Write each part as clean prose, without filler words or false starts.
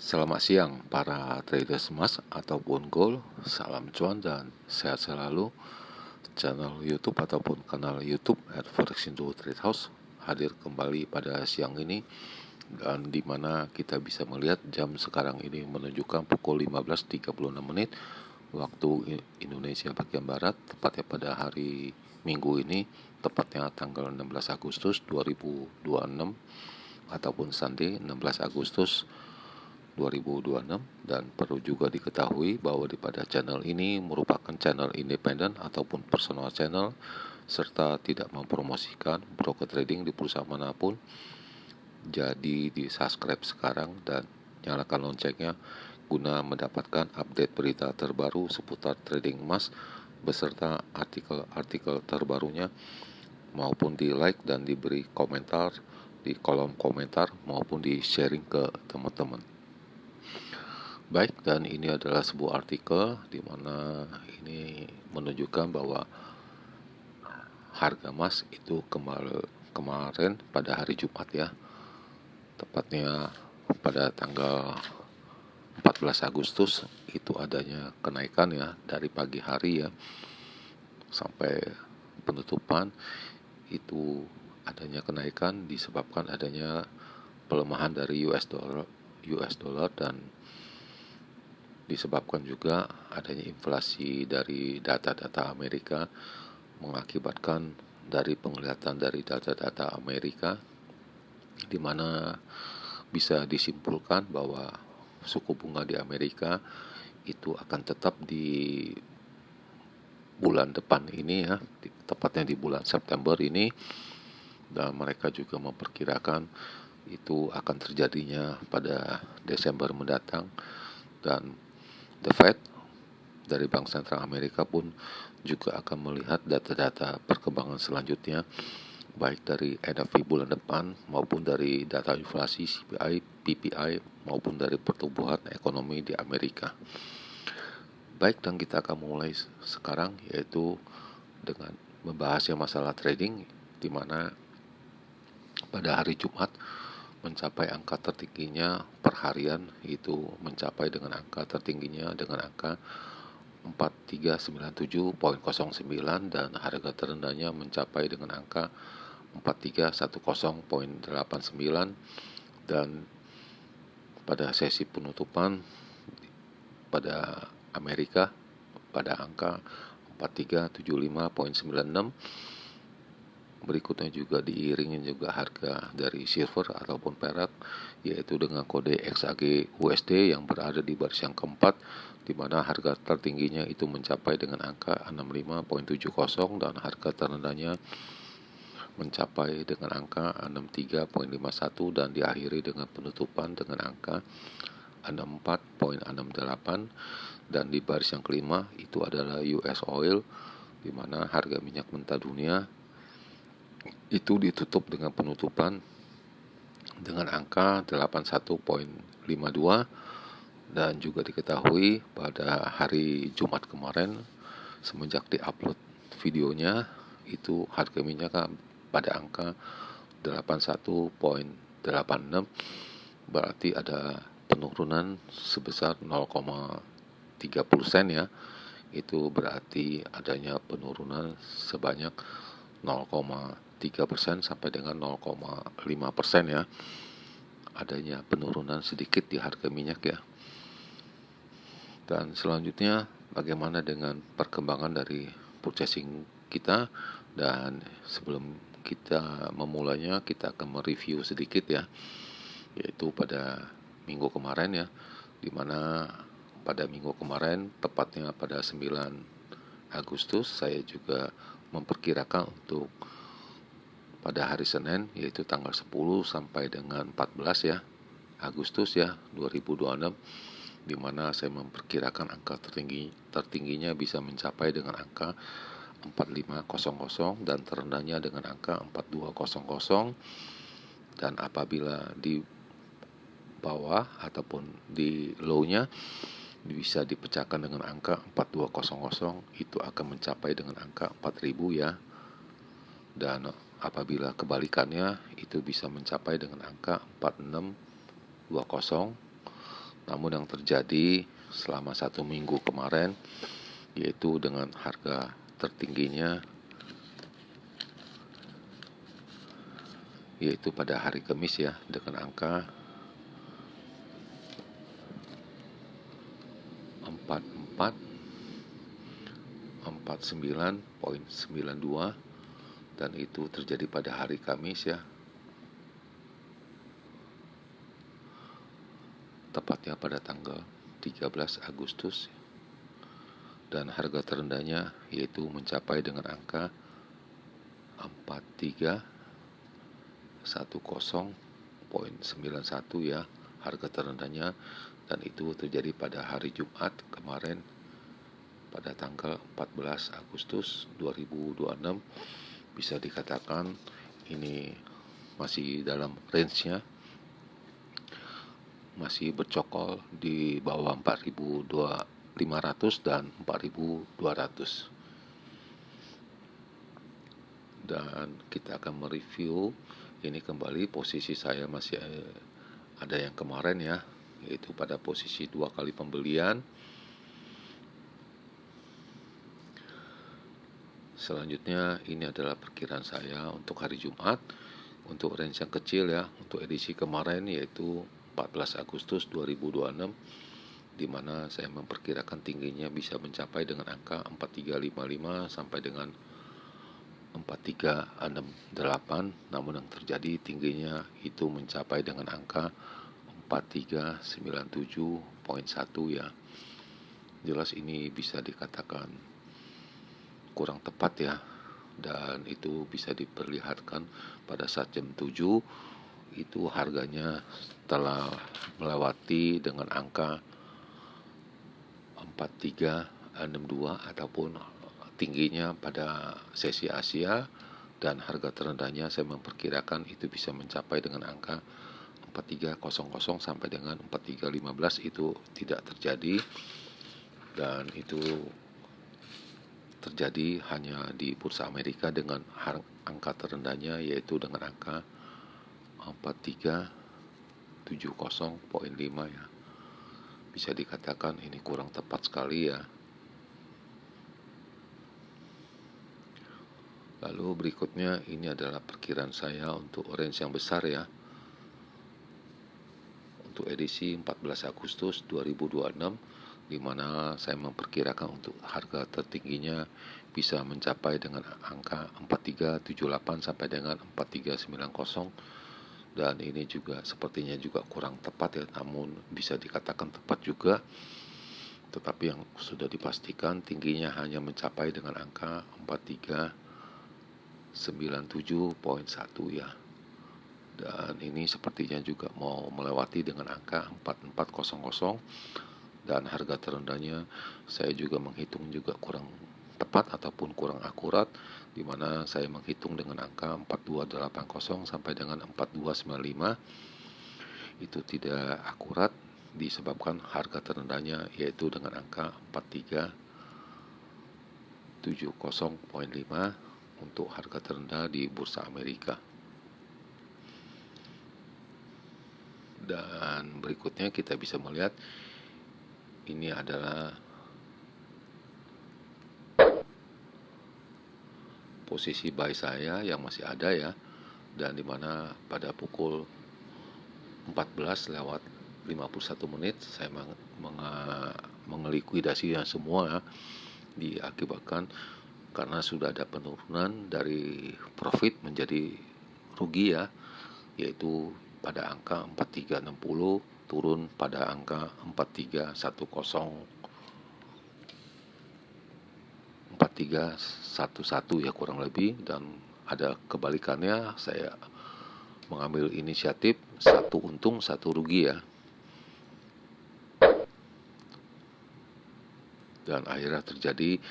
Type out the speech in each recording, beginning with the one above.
Selamat siang para traders emas ataupun gold. Salam cuan dan sehat selalu. Channel YouTube ataupun kanal YouTube @forexindo_trade_house hadir kembali pada siang ini, dan di mana kita bisa melihat jam sekarang ini menunjukkan pukul 15.36 menit waktu Indonesia bagian barat, tepatnya pada hari Minggu ini, tepatnya tanggal 16 Agustus 2026 ataupun Sunday 16 Agustus 2026. Dan perlu juga diketahui bahwa pada channel ini merupakan channel independen ataupun personal channel, serta tidak mempromosikan broker trading di perusahaan manapun. Jadi di subscribe sekarang dan nyalakan loncengnya guna mendapatkan update berita terbaru seputar trading emas beserta artikel-artikel terbarunya, maupun di like dan diberi komentar di kolom komentar maupun di sharing ke teman-teman. Baik, dan ini adalah sebuah artikel di mana ini menunjukkan bahwa harga emas itu kemarin pada hari Jumat ya, tepatnya pada tanggal 14 Agustus itu adanya kenaikan ya, dari pagi hari ya sampai penutupan itu adanya kenaikan disebabkan adanya pelemahan dari US dollar dan disebabkan juga adanya inflasi dari data-data Amerika, mengakibatkan dari penglihatan dari data-data Amerika, di mana bisa disimpulkan bahwa suku bunga di Amerika itu akan tetap di bulan depan ini ya, tepatnya di bulan September ini, dan mereka juga memperkirakan itu akan terjadinya pada Desember mendatang. Dan The Fed dari Bank Sentral Amerika pun juga akan melihat data-data perkembangan selanjutnya, baik dari NFP bulan depan maupun dari data inflasi CPI, PPI maupun dari pertumbuhan ekonomi di Amerika. Baik, dan kita akan mulai sekarang, yaitu dengan membahasnya masalah trading, di mana pada hari Jumat mencapai angka tertingginya per harian, itu mencapai dengan angka tertingginya dengan angka 4397.09 dan harga terendahnya mencapai dengan angka 4310.89, dan pada sesi penutupan pada Amerika pada angka 4375.96. Berikutnya juga diiringi juga harga dari silver ataupun perak, yaitu dengan kode XAG USD yang berada di baris yang keempat, di mana harga tertingginya itu mencapai dengan angka 65.70 dan harga terendahnya mencapai dengan angka 63.51 dan diakhiri dengan penutupan dengan angka 64.68. Dan di baris yang kelima itu adalah US oil, di mana harga minyak mentah dunia itu ditutup dengan penutupan dengan angka 81.52. Dan juga diketahui pada hari Jumat kemarin, semenjak diupload videonya, itu harga minyak pada angka 81.86, berarti ada penurunan sebesar 0,30 sen ya. Itu berarti adanya penurunan sebanyak 0,3% sampai dengan 0,5% ya, adanya penurunan sedikit di harga minyak ya. Dan selanjutnya bagaimana dengan perkembangan dari purchasing kita, dan sebelum kita memulainya kita akan mereview sedikit ya, yaitu pada minggu kemarin ya, dimana pada minggu kemarin tepatnya pada 9 Agustus saya juga memperkirakan untuk pada hari Senin, yaitu tanggal 10 sampai dengan 14 ya Agustus ya 2026, di mana saya memperkirakan angka tertingginya bisa mencapai dengan angka 4500 dan terendahnya dengan angka 4200. Dan apabila di bawah ataupun di low-nya bisa dipecahkan dengan angka 4200, itu akan mencapai dengan angka 4000 ya. Dan apabila kebalikannya itu bisa mencapai dengan angka 4620. Namun yang terjadi selama 1 minggu kemarin, yaitu dengan harga tertingginya yaitu pada hari Kamis ya, dengan angka 4449,92, dan itu terjadi pada hari Kamis ya, tepatnya pada tanggal 13 Agustus, dan harga terendahnya yaitu mencapai dengan angka 4310,91 ya, harga terendahnya, dan itu terjadi pada hari Jumat kemarin pada tanggal 14 Agustus 2026. Bisa dikatakan ini masih dalam range-nya, masih bercokol di bawah 4.500 dan 4.200. Dan kita akan mereview ini kembali. Posisi saya masih ada yang kemarin ya, yaitu pada posisi 2 kali pembelian. Selanjutnya ini adalah perkiraan saya untuk hari Jumat, untuk range yang kecil ya, untuk edisi kemarin yaitu 14 Agustus 2026, di mana saya memperkirakan tingginya bisa mencapai dengan angka 4355 sampai dengan 4368, namun yang terjadi tingginya itu mencapai dengan angka 4397,1 ya. Jelas ini bisa dikatakan kurang tepat ya, dan itu bisa diperlihatkan pada saat jam 7 itu harganya telah melewati dengan angka 4362 ataupun tingginya pada sesi Asia, dan harga terendahnya saya memperkirakan itu bisa mencapai dengan angka 4300 sampai dengan 4315. Itu tidak terjadi, dan itu terjadi hanya di bursa Amerika dengan angka terendahnya yaitu dengan angka 4370,5 ya. Bisa dikatakan ini kurang tepat sekali ya. Lalu berikutnya ini adalah perkiraan saya untuk range yang besar ya, untuk edisi 14 Agustus 2026, di mana saya memperkirakan untuk harga tertingginya bisa mencapai dengan angka 4378 sampai dengan 4390, dan ini juga sepertinya juga kurang tepat ya, namun bisa dikatakan tepat juga, tetapi yang sudah dipastikan tingginya hanya mencapai dengan angka 4397,1 ya. Dan ini sepertinya juga mau melewati dengan angka 4400, dan harga terendahnya saya juga menghitung juga kurang tepat ataupun kurang akurat, di mana saya menghitung dengan angka 4280 sampai dengan 4295. Itu tidak akurat disebabkan harga terendahnya yaitu dengan angka 4370,5 untuk harga terendah di bursa Amerika. Dan berikutnya kita bisa melihat ini adalah posisi buy saya yang masih ada ya, dan dimana pada pukul 14:51 saya mengelikuidasinya semua, diakibatkan karena sudah ada penurunan dari profit menjadi rugi ya, yaitu pada angka 4360 turun pada angka 4311 ya kurang lebih, dan ada kebalikannya, saya mengambil inisiatif satu untung satu rugi ya, dan akhirnya terjadi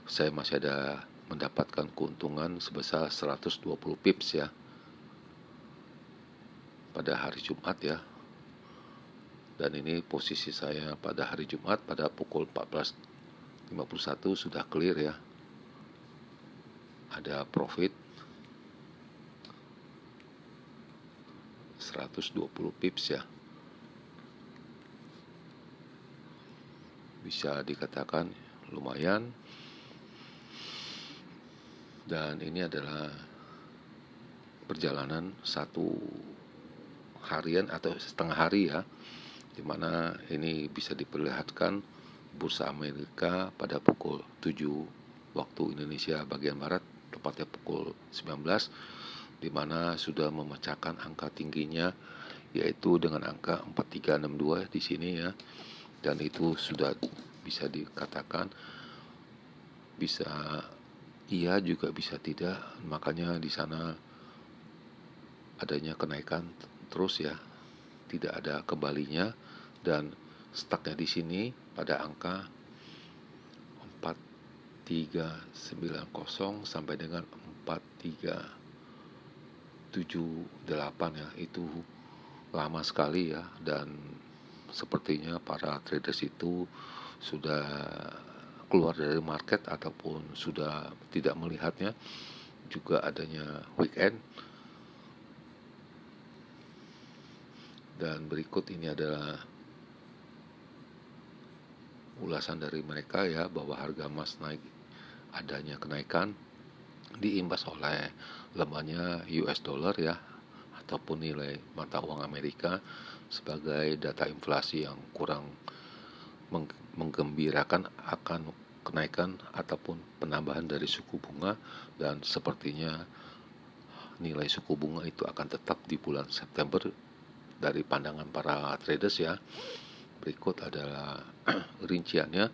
saya masih ada mendapatkan keuntungan sebesar 120 pips ya pada hari Jumat ya. Dan ini posisi saya pada hari Jumat pada pukul 14:51 sudah clear ya, ada profit 120 pips ya. bisa dikatakan lumayan. Dan ini adalah perjalanan satu harian atau setengah hari ya, dimana ini bisa diperlihatkan bursa Amerika pada pukul 7 waktu Indonesia bagian Barat, tepatnya pukul 19, dimana sudah memecahkan angka tingginya yaitu dengan angka 4362 di sini ya, dan itu sudah bisa dikatakan bisa iya juga bisa tidak, makanya di sana adanya kenaikan terus ya, tidak ada kembalinya, dan stucknya di sini pada angka 4390 sampai dengan 4378 ya, itu lama sekali ya, dan sepertinya para traders itu sudah keluar dari market ataupun sudah tidak melihatnya, juga adanya weekend. Dan berikut ini adalah ulasan dari mereka ya, bahwa harga emas naik, adanya kenaikan diimbas oleh lemahnya US dollar ya, ataupun nilai mata uang Amerika sebagai data inflasi yang kurang menggembirakan akan kenaikan ataupun penambahan dari suku bunga, dan sepertinya nilai suku bunga itu akan tetap di bulan September dari pandangan para traders ya. Berikut adalah rinciannya,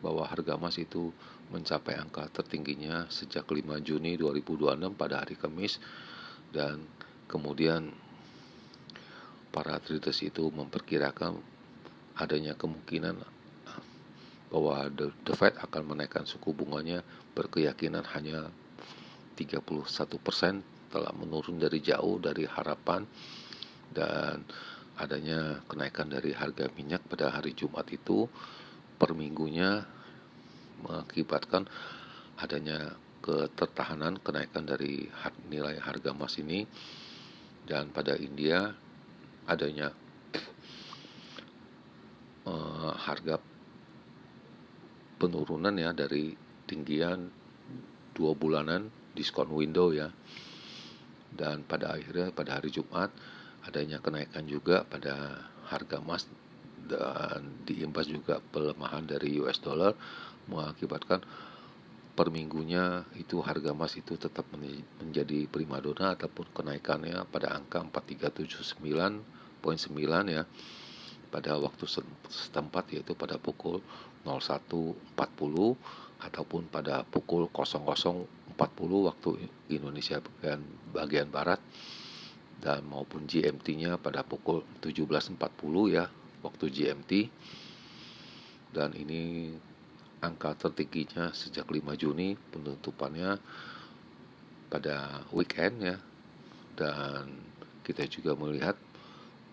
bahwa harga emas itu mencapai angka tertingginya sejak 5 Juni 2026 pada hari Kamis, dan kemudian para traders itu memperkirakan adanya kemungkinan bahwa the Fed akan menaikkan suku bunganya, berkeyakinan hanya 31%, telah menurun dari jauh dari harapan. Dan adanya kenaikan dari harga minyak pada hari Jumat itu per minggunya mengakibatkan adanya ketertahanan kenaikan dari nilai harga emas ini. Dan pada India adanya harga penurunan ya, dari tinggian 2 bulanan diskon window ya, dan pada akhirnya pada hari Jumat adanya kenaikan juga pada harga emas, dan diimbas juga pelemahan dari US dollar, mengakibatkan per minggunya itu harga emas itu tetap menjadi primadona ataupun kenaikannya pada angka 4379.9 ya pada waktu setempat, yaitu pada pukul 01.40 ataupun pada pukul 00.40 waktu Indonesia bagian Barat, dan maupun GMT-nya pada pukul 17.40 ya waktu GMT. Dan ini angka tertingginya sejak 5 Juni, penutupannya pada weekend ya. Dan kita juga melihat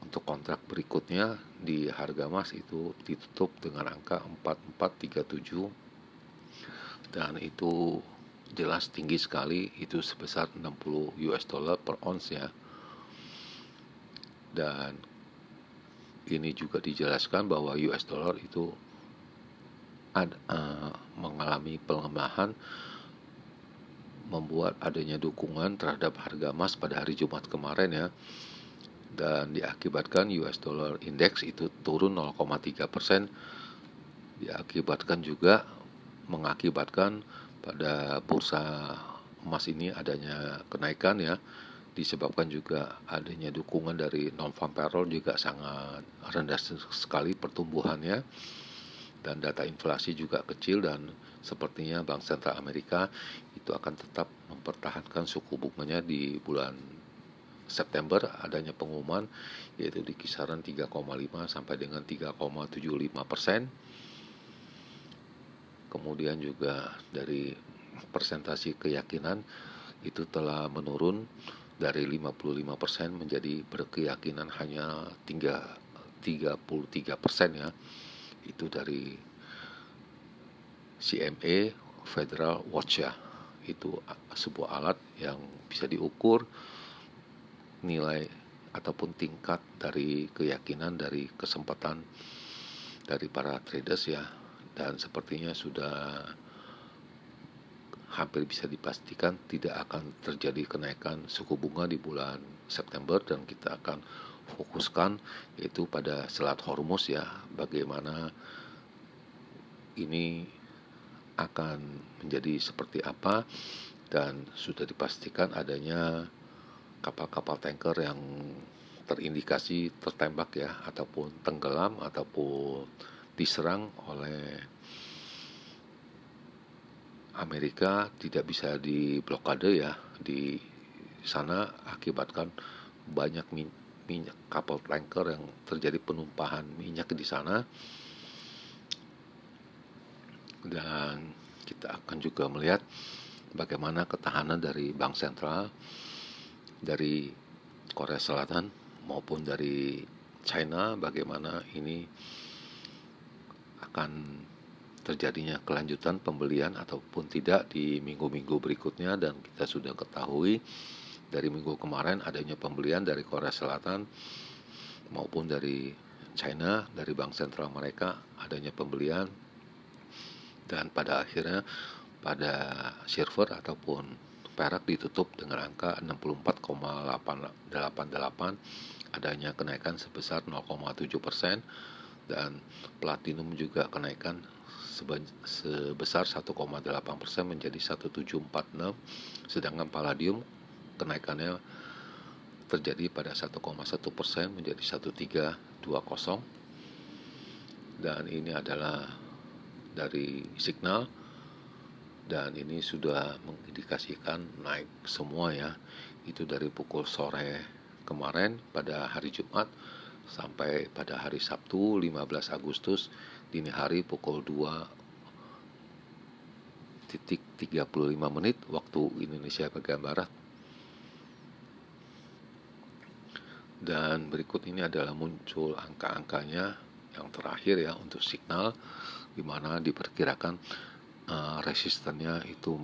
untuk kontrak berikutnya di harga emas itu ditutup dengan angka 4437, dan itu jelas tinggi sekali, itu sebesar 60 US dollar per ounce ya. Dan ini juga dijelaskan bahwa US dollar itu mengalami pelemahan, membuat adanya dukungan terhadap harga emas pada hari Jumat kemarin ya, dan diakibatkan US dollar index itu turun 0,3%, diakibatkan juga mengakibatkan pada bursa emas ini adanya kenaikan ya, disebabkan juga adanya dukungan dari non-farm payroll juga sangat rendah sekali pertumbuhannya, dan data inflasi juga kecil, dan sepertinya Bank Sentral Amerika itu akan tetap mempertahankan suku bunganya di bulan September, adanya pengumuman yaitu di kisaran 3,5 sampai dengan 3,75%. Kemudian juga dari persentase keyakinan itu telah menurun dari 55% menjadi berkeyakinan hanya 33% ya. Itu dari CME Federal Watch ya. Itu sebuah alat yang bisa diukur nilai ataupun tingkat dari keyakinan dari kesempatan dari para traders ya. dan sepertinya sudah hampir bisa dipastikan tidak akan terjadi kenaikan suku bunga di bulan September, dan kita akan fokuskan yaitu pada Selat Hormuz ya, bagaimana ini akan menjadi seperti apa, dan sudah dipastikan adanya kapal-kapal tanker yang terindikasi tertembak ya, ataupun tenggelam ataupun diserang oleh Amerika, tidak bisa diblokade ya di sana, akibatkan banyak minyak kapal tanker yang terjadi penumpahan minyak di sana. Dan kita akan juga melihat bagaimana ketahanan dari bank sentral dari Korea Selatan maupun dari China, bagaimana ini akan terjadinya kelanjutan pembelian ataupun tidak di minggu-minggu berikutnya. Dan kita sudah ketahui dari minggu kemarin adanya pembelian dari Korea Selatan maupun dari China, dari bank sentral mereka adanya pembelian, dan pada akhirnya pada silver ataupun perak ditutup dengan angka 64,888, adanya kenaikan sebesar 0,7%, dan platinum juga kenaikan sebesar 1,8% menjadi 1746, sedangkan palladium kenaikannya terjadi pada 1,1% menjadi 1320. Dan ini adalah dari signal, dan ini sudah mengindikasikan naik semua ya, itu dari pukul sore kemarin pada hari Jumat sampai pada hari Sabtu 15 Agustus dini hari pukul 2:35 waktu Indonesia bagian Barat. Dan berikut ini adalah muncul angka-angkanya yang terakhir ya untuk signal, di mana diperkirakan resistennya itu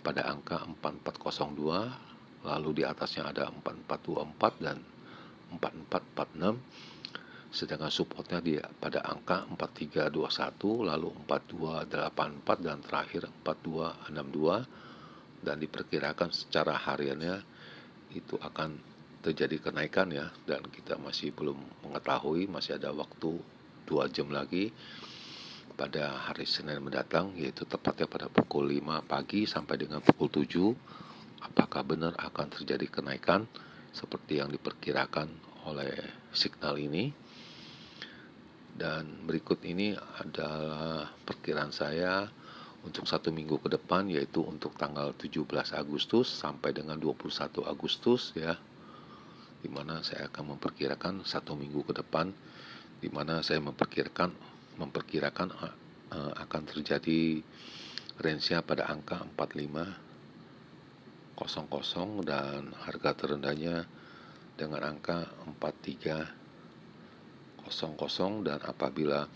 pada angka 4402, lalu di atasnya ada 4424 dan 4446, sedangkan supportnya pada angka 4321, lalu 4284 dan terakhir 4262, dan diperkirakan secara hariannya itu akan terjadi kenaikan ya, dan kita masih belum mengetahui, masih ada waktu 2 jam lagi pada hari Senin mendatang, yaitu tepatnya pada pukul 5 pagi sampai dengan pukul 7, apakah benar akan terjadi kenaikan seperti yang diperkirakan oleh signal ini. Dan berikut ini adalah perkiraan saya untuk 1 minggu ke depan, yaitu untuk tanggal 17 Agustus sampai dengan 21 Agustus ya, dimana saya akan memperkirakan 1 minggu ke depan, dimana saya memperkirakan akan terjadi range-nya pada angka 4500 dan harga terendahnya dengan angka 4300, dan apabila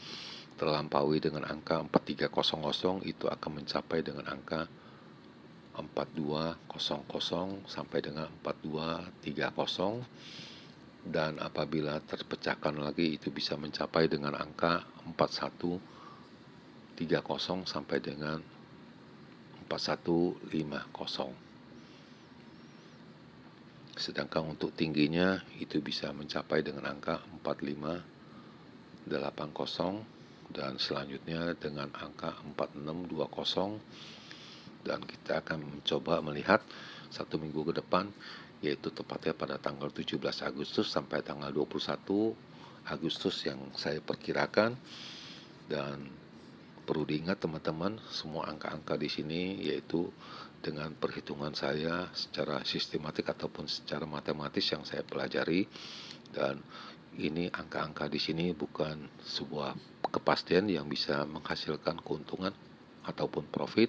terlampaui dengan angka 4300 itu akan mencapai dengan angka 4200 sampai dengan 4230, dan apabila terpecahkan lagi itu bisa mencapai dengan angka 4130 sampai dengan 4150. Sedangkan untuk tingginya itu bisa mencapai dengan angka 4580 dan selanjutnya dengan angka 4620. Dan kita akan mencoba melihat 1 minggu ke depan, yaitu tepatnya pada tanggal 17 Agustus sampai tanggal 21 Agustus yang saya perkirakan. Dan perlu diingat teman-teman, semua angka-angka di sini yaitu dengan perhitungan saya secara sistematik ataupun secara matematis yang saya pelajari, dan ini angka-angka di sini bukan sebuah kepastian yang bisa menghasilkan keuntungan ataupun profit.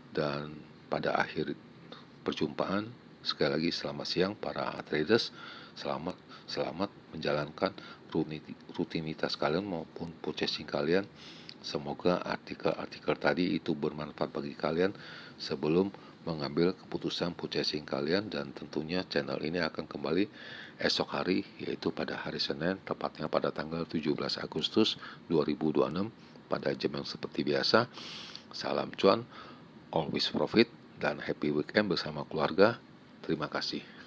Dan pada akhir perjumpaan, sekali lagi selamat siang para traders, selamat menjalankan rutinitas kalian maupun purchasing kalian. Semoga artikel-artikel tadi itu bermanfaat bagi kalian sebelum mengambil keputusan purchasing kalian. Dan tentunya channel ini akan kembali esok hari, yaitu pada hari Senin, tepatnya pada tanggal 17 Agustus 2026 pada jam yang seperti biasa. Salam cuan, always profit, dan happy weekend bersama keluarga. Terima kasih.